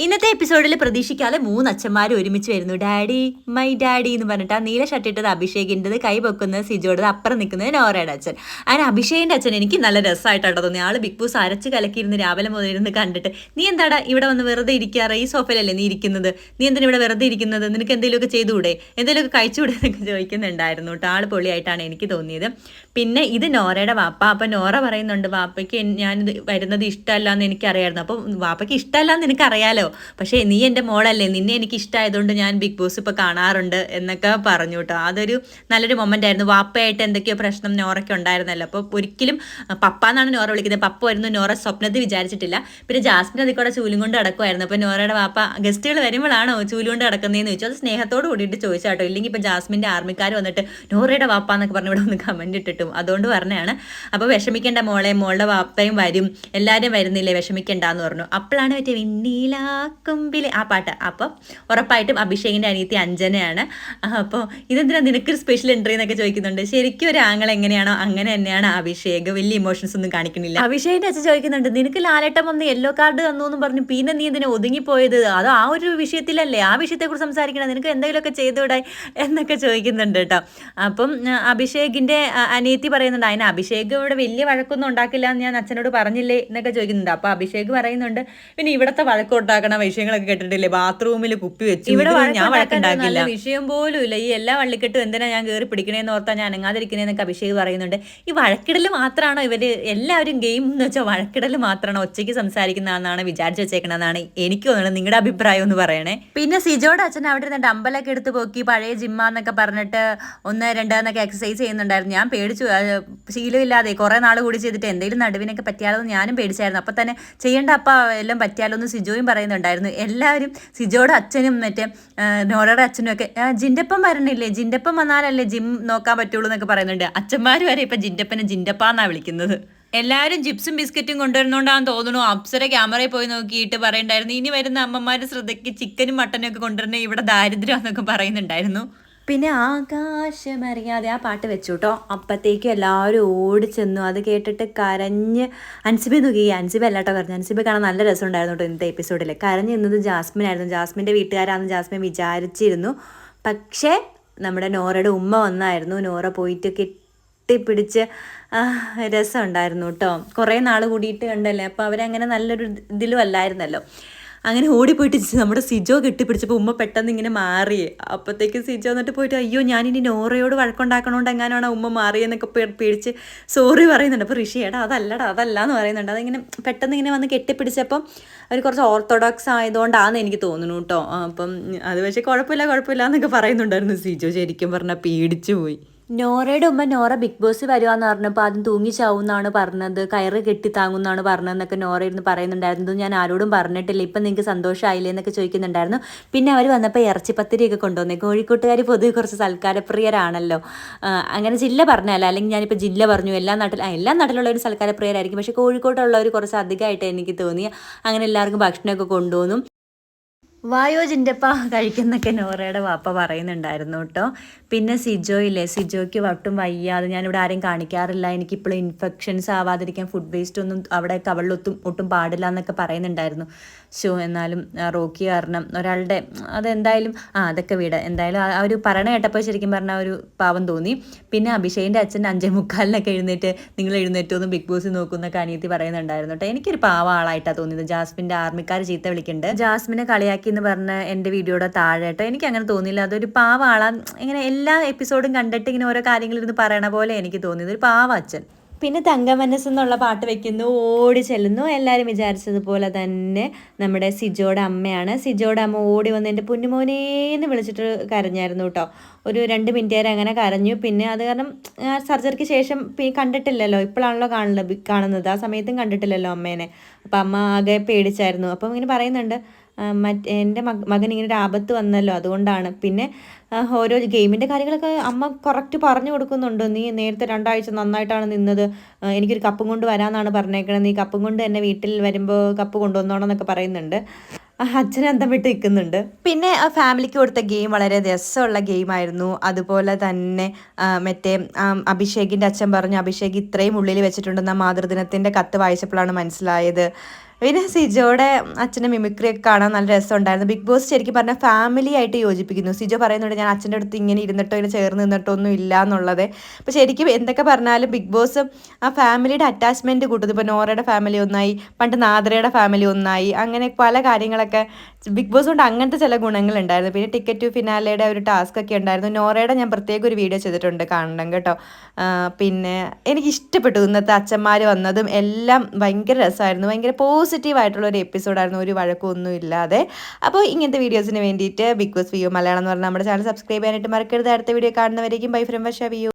ഇന്നത്തെ എപ്പിസോഡിൽ പ്രതീക്ഷിക്കാതെ 3 അച്ഛന്മാർ ഒരുമിച്ച് വരുന്നു. ഡാഡി മൈ ഡാഡി എന്ന് പറഞ്ഞിട്ട് ആ നീല ഷർട്ട് ഇട്ടത് അഭിഷേകിൻ്റെത്, കൈ പൊക്കുന്നത് സിജോടത്, അപ്പുറം നിൽക്കുന്നത് നോറയുടെ അച്ഛൻ. അങ്ങനെ അഭിഷേകിൻ്റെ അച്ഛൻ എനിക്ക് നല്ല രസമായിട്ടാട്ടോ തോന്നി. ആൾ ബിഗ് ബോസ് അരച്ച് കലക്കിയിരുന്ന് രാവിലെ മുതലിരുന്ന് കണ്ടിട്ട്, നീ എന്താടാ ഇവിടെ വന്ന് വെറുതെ ഇരിക്കാറ്, ഈ സോഫയിലല്ലേ നീ ഇരിക്കുന്നത്, നീ എന്തിനാ ഇവിടെ വെറുതെ ഇരിക്കുന്നത്, നിനക്ക് എന്തെങ്കിലുമൊക്കെ ചെയ്തുകൂടെ, എന്തെങ്കിലുമൊക്കെ കഴിച്ചുകൂടെ എന്നൊക്കെ ചോദിക്കുന്നുണ്ടായിരുന്നു കേട്ടോ. ആൾ പൊളിയായിട്ടാണ് എനിക്ക് തോന്നിയത്. പിന്നെ ഇത് നോറയുടെ വാപ്പ. അപ്പം നോറ പറയുന്നുണ്ട്, വാപ്പയ്ക്ക് ഞാനിത് വരുന്നത് ഇഷ്ടമല്ല എന്ന് എനിക്കറിയായിരുന്നു. അപ്പം വാപ്പയ്ക്ക് ഇഷ്ടമല്ല എന്ന് എനിക്കറിയാലോ, പക്ഷേ നീ എൻ്റെ മോളല്ലേ, നിന്നെ എനിക്ക് ഇഷ്ടമായതുകൊണ്ട് ഞാൻ ബിഗ് ബോസ് ഇപ്പോൾ കാണാറുണ്ട് എന്നൊക്കെ പറഞ്ഞു കേട്ടോ. അതൊരു നല്ലൊരു മൊമെൻ്റ് ആയിരുന്നു. വാപ്പയായിട്ട് എന്തൊക്കെയോ പ്രശ്നം നോറയ്ക്ക് ഉണ്ടായിരുന്നല്ലോ. അപ്പോൾ ഒരിക്കലും പപ്പ എന്നാണ് നോറ വിളിക്കുന്നത്. പപ്പ വരുന്നു നോറ സ്വപ്നത്തിൽ വിചാരിച്ചിട്ടില്ല. പിന്നെ ജാസ്മിൻ അതിൽ കൂടെ ചൂലും കൊണ്ട് കിടക്കുമായിരുന്നു. അപ്പോൾ നോറയുടെ വാപ്പ ഗസ്റ്റുകൾ വരുമ്പോഴാണോ ചൂലും കൊണ്ട് കിടക്കുന്നതെന്ന് ചോദിച്ചു. അത് സ്നേഹത്തോട് കൂടിയിട്ട് ചോദിച്ചാട്ടോ. ഇല്ലെങ്കിൽ ഇപ്പോൾ ജാസ്മിൻ്റെ ആർമിക്കാർ വന്നിട്ട് നോറയുടെ വാപ്പ എന്നൊക്കെ പറഞ്ഞ് ഇവിടെ ഒന്ന് കമൻറ്റ് ഇട്ടിട്ടും, അതുകൊണ്ട് പറഞ്ഞതാണ്. അപ്പോൾ വിഷമിക്കേണ്ട മോളെ, മോളുടെ വാപ്പയും വരും, എല്ലാവരും വരുന്നില്ലേ, വിഷമിക്കേണ്ടെന്ന് പറഞ്ഞു. അപ്പോഴാണ് മറ്റേ വെണ്ണീലാക്കുമ്പിൽ ആ പാട്ട്. അപ്പോൾ ഉറപ്പായിട്ടും അഭിഷേകിൻ്റെ അനിയത്തി അഞ്ജനയാണ്. അപ്പോൾ ഇതെന്തിനാ നിനക്കൊരു സ്പെഷ്യൽ എൻട്രി എന്നൊക്കെ ചോദിക്കുന്നുണ്ട്. ശരിക്കും ഒരു ആങ്ങൾ എങ്ങനെയാണോ അങ്ങനെ തന്നെയാണ് അഭിഷേക്. വലിയ ഇമോഷൻസ് ഒന്നും കാണിക്കുന്നില്ല. അഭിഷേകിൻ്റെ അച്ഛൻ ചോദിക്കുന്നുണ്ട്, നിനക്ക് ലാലേട്ടൻ വന്ന് യെല്ലോ കാർഡ് തന്നു എന്ന് പറഞ്ഞു, പിന്നെ നീ എന്തിനാ ഒതുങ്ങിപ്പോയത്, അത് ആ ഒരു വിഷയത്തിലല്ലേ, ആ വിഷയത്തെക്കുറിച്ച് സംസാരിക്കണം, നിനക്ക് എന്തെങ്കിലുമൊക്കെ ചെയ്തുവിടാ എന്നൊക്കെ ചോദിക്കുന്നുണ്ട് കേട്ടോ. അപ്പം അഭിഷേകിൻ്റെ അനിയത്തി പറയുന്നുണ്ട്, അതിന് അഭിഷേക് ഇവിടെ വലിയ വഴക്കൊന്നും ഉണ്ടാക്കില്ല എന്ന് ഞാൻ അച്ഛനോട് പറഞ്ഞില്ലേ എന്നൊക്കെ ചോദിക്കുന്നുണ്ട്. അപ്പോൾ അഭിഷേക് പറയുന്നുണ്ട്, പിന്നെ ഇവിടുത്തെ വഴക്കുണ്ടാക്കണ വിഷയങ്ങളൊക്കെ കേട്ടിട്ടില്ലേ, ബാത്റൂമിൽ കുപ്പി വെച്ചു, ഇവിടെ ഞാൻ വഴക്കുണ്ടാക്കില്ല, വിഷയം പോലും ഇല്ല, ഈ എല്ലാ വള്ളിക്കെട്ടും എന്തിനാ ഞാൻ കയറി പിടിക്കണേന്ന് ഓർത്താ ഞാൻ അനങ്ങാതിരിക്കണേന്നൊക്കെ അഭിഷേക് പറയുന്നുണ്ട്. ഈ വഴക്കിടൽ മാത്രമാണോ ഇവർ എല്ലാവരും ഗെയിം എന്ന് വെച്ചാൽ വഴക്കിടൽ മാത്രമാണോ, ഒച്ചയ്ക്ക് സംസാരിക്കുന്നതെന്നാണ് വിചാരിച്ചു വെച്ചേക്കണമെന്നാണ് എനിക്ക് തോന്നുന്നത്. നിങ്ങളുടെ അഭിപ്രായം ഒന്ന് പറയണേ. പിന്നെ സിജോയുടെ അച്ഛൻ അവിടെ ഇരുന്നിട്ട് അമ്പലമൊക്കെ എടുത്ത് പോക്കി പഴയ ജിമ്മാന്നൊക്കെ പറഞ്ഞിട്ട് 1, 2 എന്നൊക്കെ എക്സസൈസ് ചെയ്യുന്നുണ്ടായിരുന്നു. ഞാൻ പേടിച്ചു, ശീലമില്ലാതെ കുറേ നാൾ കൂടി ചെയ്തിട്ട് എന്തെങ്കിലും നടുവിനൊക്കെ പറ്റിയാലോ ഞാനും പേടിച്ചായിരുന്നു. അപ്പം തന്നെ ചെയ്യേണ്ട അപ്പം എല്ലാം പറ്റിയാലോ എന്ന് സിജോയും പറയുന്നുണ്ടായിരുന്നു. എല്ലാവരും സിജോയുടെ അച്ഛനും മറ്റേ നോറയുടെ അച്ഛനും ഒക്കെ ജിൻ്റപ്പം വരണില്ലേ, ജിൻ്റപ്പം വന്നാലല്ലേ ജിം നോക്കാൻ പറ്റുള്ളൂ എന്നൊക്കെ പറയുന്നുണ്ട്. അച്ഛന്മാർ വരെ ഇപ്പം ജിൻ്റപ്പനെ ജിൻ്റപ്പാന്നാണ് വിളിക്കുന്നത്. എല്ലാവരും ചിപ്സും ബിസ്ക്കറ്റും കൊണ്ടുവരുന്നോണ്ടാന്ന് തോന്നുന്നു. അപ്സര ക്യാമറയിൽ പോയി നോക്കിയിട്ട് പറയണ്ടായിരുന്നു, ഇനി വരുന്ന അമ്മമാരുടെ ശ്രദ്ധയ്ക്ക് ചിക്കനും മട്ടനും ഒക്കെ കൊണ്ടുവരണേ, ഇവിടെ ദാരിദ്ര്യം എന്നൊക്കെ പറയുന്നുണ്ടായിരുന്നു. പിന്നെ ആകാശമറിയാതെ ആ പാട്ട് വെച്ചു കേട്ടോ. അപ്പോഴത്തേക്കും എല്ലാവരും ഓടിച്ചെന്നു. അത് കേട്ടിട്ട് കരഞ്ഞ് അൻസിബ നോക്കി. അൻസിബ അല്ലാട്ടോ കരഞ്ഞു. അൻസിബ കാണാൻ നല്ല രസമുണ്ടായിരുന്നു കേട്ടോ ഇന്നത്തെ എപ്പിസോഡിൽ. കരഞ്ഞു നിന്നത് ജാസ്മിൻ ആയിരുന്നു. ജാസ്മിൻ്റെ വീട്ടുകാരാണെന്ന് ജാസ്മിൻ വിചാരിച്ചിരുന്നു. പക്ഷേ നമ്മുടെ നോറയുടെ ഉമ്മ വന്നായിരുന്നു. നോറ പോയിട്ട് കെട്ടിപ്പിടിച്ച് രസമുണ്ടായിരുന്നു കേട്ടോ. കുറേ നാൾ കൂടിയിട്ട് കണ്ടല്ലേ, അപ്പോൾ അവരങ്ങനെ നല്ലൊരു ഇതിലും അല്ലായിരുന്നല്ലോ. അങ്ങനെ ഓടിപ്പോയിട്ട് നമ്മുടെ സിജോ കെട്ടിപ്പിടിച്ചപ്പോൾ ഉമ്മ പെട്ടെന്ന് ഇങ്ങനെ മാറി. അപ്പോഴത്തേക്ക് സിജോ എന്നിട്ട് പോയിട്ട്, അയ്യോ ഞാനിനി നോറയോട് വഴക്കുണ്ടാക്കണോണ്ട് എങ്ങനെയാണോ ഉമ്മ മാറിയെന്നൊക്കെ പേടിച്ച് സോറി പറയുന്നുണ്ട്. അപ്പോൾ ഋഷി എടാ അതല്ല എന്ന് പറയുന്നുണ്ട്. അതിങ്ങനെ പെട്ടെന്ന് ഇങ്ങനെ വന്ന് കെട്ടിപ്പിടിച്ചപ്പം അവർ കുറച്ച് ഓർത്തഡോക്സ് ആയതുകൊണ്ടാണെന്ന് എനിക്ക് തോന്നുന്നു കേട്ടോ. അപ്പം അത് പക്ഷേ കുഴപ്പമില്ല എന്നൊക്കെ പറയുന്നുണ്ടായിരുന്നു സിജോ. ശരിക്കും പറഞ്ഞാൽ പേടിച്ചു പോയി. നോറയുടെ ഉമ്മ നോറ ബിഗ് ബോസ് വരുവാന്ന് പറഞ്ഞപ്പോൾ ആദ്യം തൂങ്ങിച്ചാവുന്നാണ് പറഞ്ഞത്, കയറ് കെട്ടി താങ്ങുന്നാണ് പറഞ്ഞതെന്നൊക്കെ നോറ ഇരുന്ന് പറയുന്നുണ്ടായിരുന്നു. ഞാൻ ആരോടും പറഞ്ഞിട്ടില്ല, ഇപ്പം നിങ്ങൾക്ക് സന്തോഷമായില്ലേ എന്നൊക്കെ ചോദിക്കുന്നുണ്ടായിരുന്നു. പിന്നെ അവർ വന്നപ്പോൾ ഇറച്ചിപ്പത്തിരിയൊക്കെ കൊണ്ടുവന്നേ. കോഴിക്കോട്ടുകാർ പൊതുവെ കുറച്ച് സൽക്കാരപ്രിയരാണല്ലോ. അങ്ങനെ ജില്ല പറഞ്ഞല്ല, അല്ലെങ്കിൽ ഞാനിപ്പോൾ ജില്ല പറഞ്ഞു. എല്ലാ നാട്ടിലുള്ളവരും സൽക്കാരപ്രിയരായിരിക്കും, പക്ഷേ കോഴിക്കോട്ടുള്ളവർ കുറച്ച് അധികമായിട്ട് എനിക്ക് തോന്നി. അങ്ങനെ എല്ലാവർക്കും ഭക്ഷണമൊക്കെ കൊണ്ടുവന്നു. വായോ ജിൻ്റെപ്പ കഴിക്കുന്നൊക്കെ നോറയുടെ വാപ്പ പറയുന്നുണ്ടായിരുന്നു കേട്ടോ. പിന്നെ സിജോയ്ക്ക് ഒട്ടും വയ്യാതെ, ഞാനിവിടെ ആരെയും കാണിക്കാറില്ല, എനിക്കിപ്പോഴും ഇൻഫെക്ഷൻസ് ആവാതിരിക്കാൻ ഫുഡ് വേസ്റ്റ് ഒന്നും അവിടെ ഒട്ടും പാടില്ല എന്നൊക്കെ പറയുന്നുണ്ടായിരുന്നു. എന്നാലും റോക്കി കാരണം ഒരാളുടെ അതെന്തായാലും അതൊക്കെ എന്തായാലും ആ ഒരു പറയണ കേട്ടപ്പോൾ ശരിക്കും പറഞ്ഞാൽ ഒരു പാവം തോന്നി. പിന്നെ അഭിഷേകിൻ്റെ അച്ഛൻ 5:45 എഴുന്നേറ്റ്, നിങ്ങൾ എഴുന്നേറ്റൊന്നും ബിഗ് ബോസ് നോക്കുന്നൊക്കെ അനിയത്തി പറയുന്നുണ്ടായിരുന്നു കേട്ടോ. എനിക്കൊരു പാവ ആളായിട്ടാണ് തോന്നിയത്. ജാസ്മിൻ്റെ ആർമിക്കാർ ചീത്ത വിളിക്കുന്നുണ്ട്, ജാസ്മിനെ കളിയാക്കി എന്ന് പറഞ്ഞ് എൻ്റെ വീഡിയോയുടെ താഴെ കേട്ടോ. എനിക്ക് അങ്ങനെ തോന്നിയില്ല. അതൊരു പാവ ആളാണ്. ഇങ്ങനെ എല്ലാ എപ്പിസോഡും കണ്ടിട്ട് ഇങ്ങനെ ഓരോ കാര്യങ്ങളിരുന്ന് പറയണ പോലെ എനിക്ക് തോന്നിയത്. ഒരു പാവ അച്ഛൻ. പിന്നെ തങ്കമനസ്സെന്നുള്ള പാട്ട് വെക്കുന്നു, ഓടി ചെല്ലുന്നു. എല്ലാവരും വിചാരിച്ചതുപോലെ തന്നെ നമ്മുടെ സിജോയുടെ അമ്മയാണ്. സിജോയുടെ അമ്മ ഓടി വന്ന് എൻ്റെ പൊന്നുമോനേന്ന് വിളിച്ചിട്ട് കരഞ്ഞായിരുന്നു കേട്ടോ. ഒരു 2 മിനിറ്റ് വരെ അങ്ങനെ കരഞ്ഞു. പിന്നെ അത് കാരണം സർജറിക്ക് ശേഷം കണ്ടിട്ടില്ലല്ലോ, ഇപ്പോഴാണല്ലോ കാണുന്നത്. ആ സമയത്തും കണ്ടിട്ടില്ലല്ലോ അമ്മേനെ. അപ്പം അമ്മ ആകെ പേടിച്ചായിരുന്നു. അപ്പം ഇങ്ങനെ പറയുന്നുണ്ട്, എൻ്റെ മകൻ ഇങ്ങനെ ഒരു ആപത്ത് വന്നല്ലോ, അതുകൊണ്ടാണ്. പിന്നെ ഓരോ ഗെയിമിൻ്റെ കാര്യങ്ങളൊക്കെ അമ്മ കറക്റ്റ് പറഞ്ഞു കൊടുക്കുന്നുണ്ട്. നീ നേരത്തെ 2 ആഴ്ച നന്നായിട്ടാണ് നിന്നത്, എനിക്കൊരു കപ്പും കൊണ്ട് വരാമെന്നാണ് പറഞ്ഞേക്കണത്, നീ കപ്പും കൊണ്ട് തന്നെ വീട്ടിൽ വരുമ്പോൾ കപ്പ് കൊണ്ടുവന്നോണം എന്നൊക്കെ പറയുന്നുണ്ട്. അച്ഛനെ അന്തം വിട്ട് നിൽക്കുന്നുണ്ട്. പിന്നെ ആ ഫാമിലിക്ക് കൊടുത്ത ഗെയിം വളരെ രസമുള്ള ഗെയിമായിരുന്നു. അതുപോലെ തന്നെ മറ്റേ അഭിഷേകിൻ്റെ അച്ഛൻ പറഞ്ഞു, അഭിഷേക് ഇത്രയും ഉള്ളിൽ വെച്ചിട്ടുണ്ടെന്ന മാതൃദിനത്തിൻ്റെ കത്ത് വായിച്ചപ്പോഴാണ് മനസ്സിലായത്. പിന്നെ സിജോയുടെ അച്ഛൻ്റെ മിമിക്രി ഒക്കെ കാണാൻ നല്ല രസമുണ്ടായിരുന്നു. ബിഗ് ബോസ് ശരിക്കും പറഞ്ഞാൽ ഫാമിലി ആയിട്ട് യോജിപ്പിക്കുന്നു. സിജോ പറയുന്നുണ്ട് ഞാൻ അച്ഛൻ്റെ അടുത്ത് ഇങ്ങനെ ഇരുന്നിട്ടോ ഇങ്ങനെ ചേർന്ന് നിന്നിട്ടോ ഒന്നും ഇല്ല എന്നുള്ളത്. അപ്പോൾ ശരിക്കും എന്തൊക്കെ പറഞ്ഞാലും ബിഗ് ബോസ് ആ ഫാമിലിയുടെ അറ്റാച്ച്മെൻറ്റ് കൂട്ടുന്നു. ഇപ്പോൾ നോറയുടെ ഫാമിലി ഒന്നായി, പണ്ട് നാദ്രയുടെ ഫാമിലി ഒന്നായി, അങ്ങനെ പല കാര്യങ്ങളൊക്കെ ബിഗ് ബോസ് കൊണ്ട് അങ്ങനത്തെ ചില ഗുണങ്ങളുണ്ടായിരുന്നു. പിന്നെ ടിക്കറ്റ് ടു ഫിനാലയുടെ ഒരു ടാസ്ക് ഒക്കെ ഉണ്ടായിരുന്നു. നോറയുടെ ഞാൻ പ്രത്യേക ഒരു വീഡിയോ ചെയ്തിട്ടുണ്ട്, കാണണം കേട്ടോ. പിന്നെ എനിക്ക് ഇഷ്ടപ്പെട്ടു ഇന്നത്തെ അച്ഛന്മാർ വന്നതും എല്ലാം ഭയങ്കര രസമായിരുന്നു. ഭയങ്കര പോസിറ്റീവായിട്ടുള്ള ഒരു എപ്പിസോഡായിരുന്നു, ഒരു വഴക്കൊന്നും ഇല്ലാതെ. അപ്പോൾ ഇങ്ങനത്തെ വീഡിയോസിന് വേണ്ടിയിട്ട് ബിഗ് ബോസ് വ്യൂ മലയാളം എന്ന് പറഞ്ഞാൽ നമ്മുടെ ചാനൽ സബ്സ്ക്രൈബ് ചെയ്യാനായിട്ട് മറക്കരുത്. അടുത്ത വീഡിയോ കാണുന്നവരേക്കും ബൈ ഫ്രം വർഷ വ്യൂ.